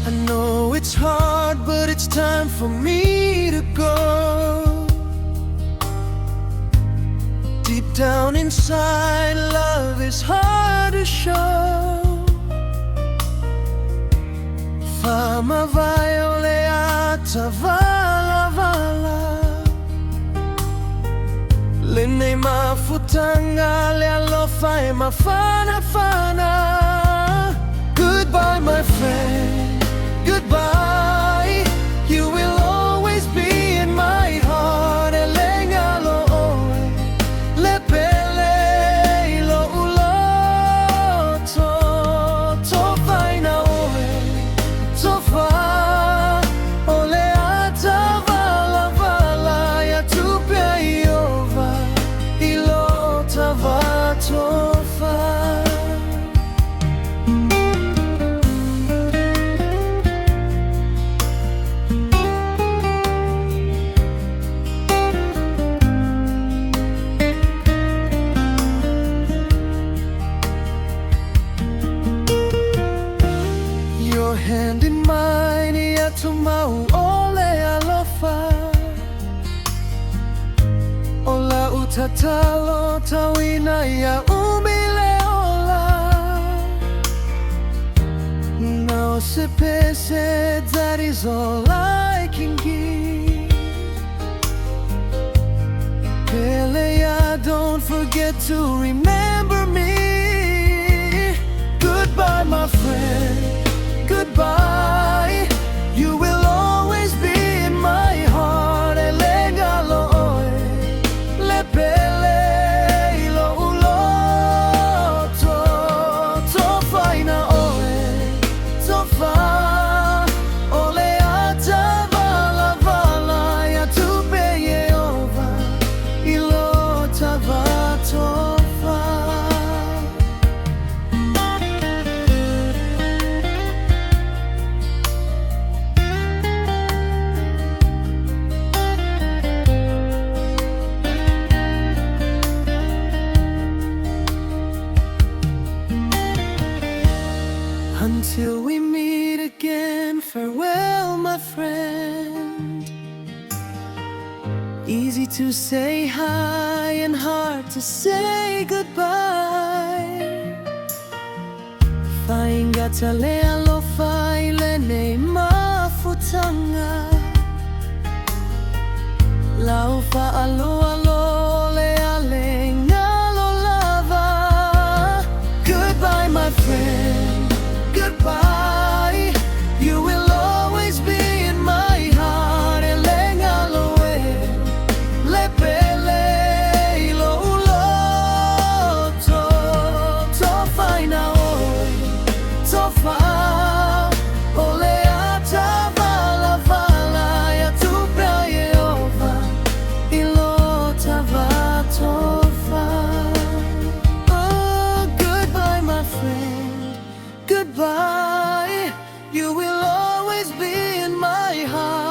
I know it's hard, but it's time for me to go. Deep down inside, love is hard to show. Fama violeata vala vala, le nei mafutanga le alofa e mafana fana. Goodbye my friend, goodbye. You will always be in my heart. Elenga lo oe, le pele lo ulo to fai na oe, to fa ole ata vala vala ya tupia iova ilo tava to fa. Your hand in mine, ya tumau ole alofa. Ola utatalo tawina ya umile ola. Now se pese, that is all I can give. Pelea, don't forget to remember me. Goodbye my friend, goodbye. You will always be in my heart. Elenga lo oe, le pele lo ulo to fai na oe, to fa ole ata vala vala ya tupe Yehova ilo tava to fa. Until we meet again, farewell my friend. Easy to say hi and hard to say goodbye. Faingata le alofa ile nei mafutanga. Laufa alo alo le ale ngalo lava. Goodbye my friend, goodbye. You will always be in my heart. Elenga lo e, le pele lo ulo to fai na oe, to fa ole ata vala vala ya tupia Yehova ilo tava to fa. Oh, goodbye my friend, goodbye. You will always be in my heart.